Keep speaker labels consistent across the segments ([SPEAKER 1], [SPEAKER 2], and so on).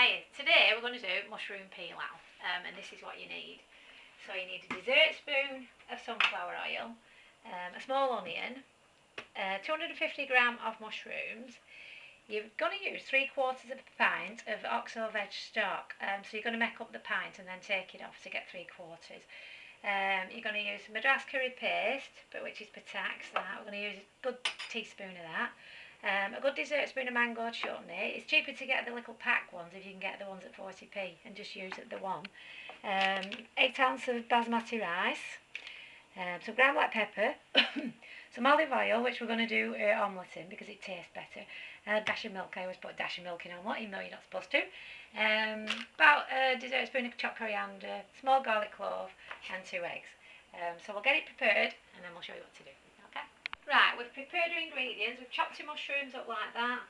[SPEAKER 1] Hi, today we're going to do mushroom pilau, and this is what you need. So you need a dessert spoon of sunflower oil, a small onion, 250 grams of mushrooms. You're going to use 3/4 of a pint of ox or veg stock, so you're going to make up the pint and then take it off to get 3/4. You're going to use Madras curry paste, but which is per tax. We're going to use a good teaspoon of that. A good dessert spoon of mango chutney. It's cheaper to get the little pack ones if you can get the ones at 40p and just use the one. 8 ounces of basmati rice, some ground black pepper, some olive oil, which we're going to do omelette in because it tastes better. A dash of milk. I always put a dash of milk in omelette, even though you're not supposed to. About a dessert spoon of chopped coriander, small garlic clove, and 2 eggs. So we'll get it prepared and then we'll show you what to do. Okay? Right, we've prepared our ingredients. We've chopped your mushrooms up like that.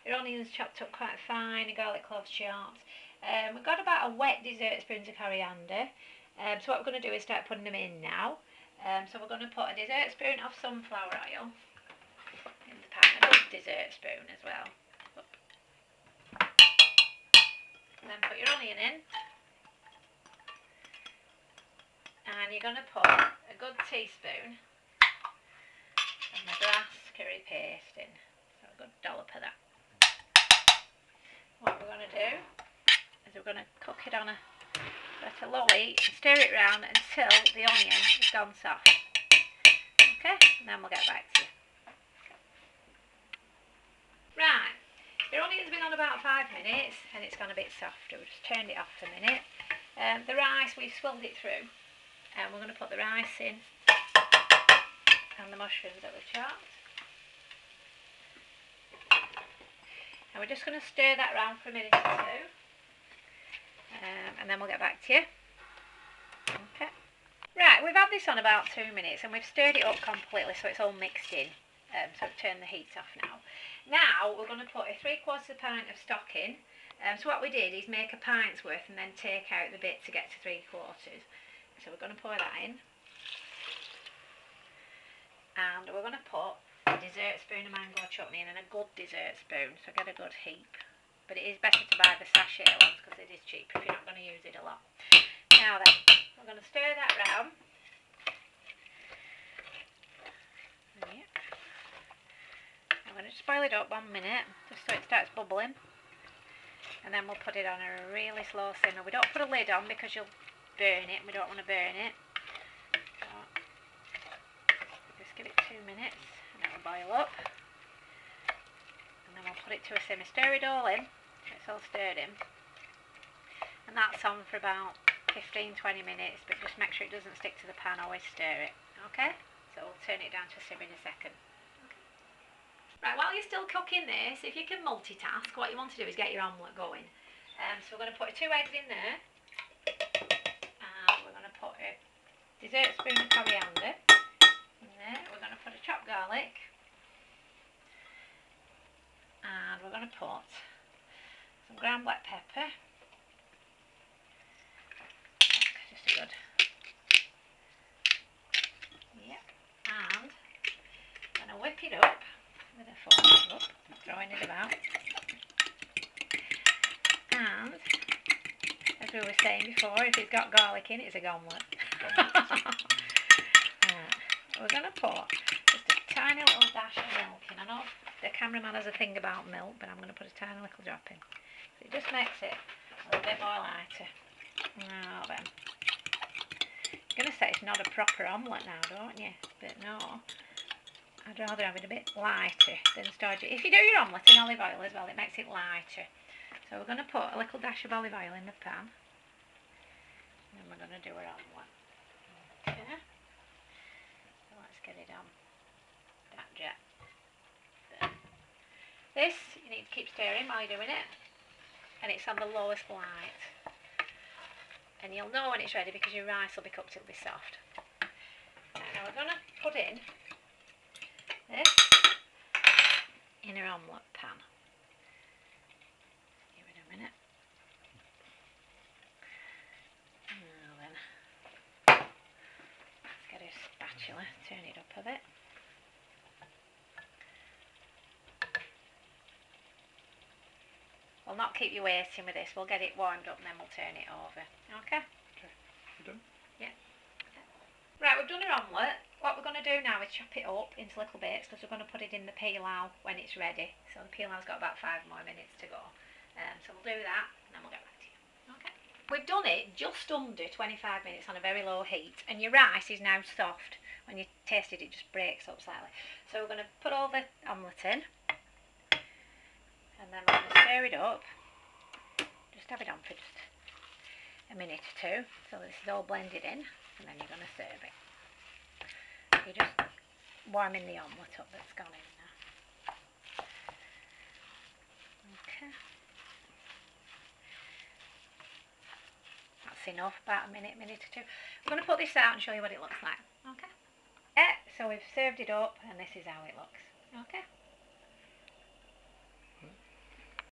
[SPEAKER 1] Your onions chopped up quite fine, your garlic cloves chopped. We've got about a wet dessert spoon of coriander. So what we're going to do is start putting them in now. So we're going to put a dessert spoon of sunflower oil in the pan, a good dessert spoon as well. And then put your onion in. And you're going to put a good teaspoon of Madras curry paste in. So a good dollop of that. What we're going to do is we're going to cook it on a low heat and stir it round until the onion has gone soft. Okay, and then we'll get back to you. Right, your onion's been on about 5 minutes and it's gone a bit softer. We've just turned it off a minute. The rice, we've swilled it through, and we're going to put the rice in and the mushrooms that we've chopped. And we're just going to stir that round for a minute or two, and then we'll get back to you. Okay. Right, we've had this on about 2 minutes and we've stirred it up completely so it's all mixed in. So I've turned the heat off now. Now we're going to put a 3/4 pint of stock in. So what we did is make a pint's worth and then take out the bit to get to 3/4. So we're going to pour that in. And we're going to put a dessert spoon of mango chutney in, and a good dessert spoon, so get a good heap. But it is better to buy the sachet ones because it is cheaper if you're not going to use it a lot. Now then, we're going to stir that round. Yeah. I'm going to just boil it up 1 minute, just so it starts bubbling. And then we'll put it on a really slow simmer. We don't put a lid on because you'll burn it, we don't want to burn it. So, just give it 2 minutes and it'll boil up. And then we'll put it to a simmer. Stir it all in, it's all stirred in. And that's on for about 15-20 minutes, but just make sure it doesn't stick to the pan, always stir it. Okay? So we'll turn it down to a simmer in a second. Right, while you're still cooking this, if you can multitask, what you want to do is get your omelette going. So we're going to put 2 eggs in there. And we're going to put a dessert spoon of coriander in there. We're going to put a chopped garlic. And we're going to put some ground black pepper. Just a good. Yep. And I'm going to whip it up with a fork. Throwing it about. And as we were saying before, if it's got garlic in, it's a omelette. We're going to put just a tiny little dash of milk in. I know the cameraman has a thing about milk, but I'm going to put a tiny little drop in. So it just makes it a little bit more lighter. Now then, you're going to say it's not a proper omelette now, don't you? But no, I'd rather have it a bit lighter than stodgy. If you do your omelette in olive oil as well, it makes it lighter. So we're going to put a little dash of olive oil in the pan. And then we're going to do our omelette. Okay. So let's get it on that jet. There. This, you need to keep stirring while you're doing it. And it's on the lowest light. And you'll know when it's ready because your rice will be cooked, it'll be soft. Now we're going to put in this in our omelette pan. Give it a minute. Now then, let's get a spatula, turn it up a bit. We'll not keep you waiting with this. We'll get it warmed up and then we'll turn it over. Okay?
[SPEAKER 2] Okay, you done?
[SPEAKER 1] Yeah. Right, we've done our omelette. What we're going to do now is chop it up into little bits because we're going to put it in the pilau when it's ready. So the pilau's got about 5 more minutes to go. So we'll do that and then we'll get back to you. Okay. We've done it just under 25 minutes on a very low heat, and your rice is now soft. When you taste it, it just breaks up slightly. So we're going to put all the omelette in, and then we're going to stir it up. Just have it on for just a minute or two, so this is all blended in, and then you're going to serve it. You're just warming the omelette up that's gone in now. Okay. That's enough, about a minute or two. I'm going to put this out and show you what it looks like. Okay. So we've served it up and this is how it looks. Okay.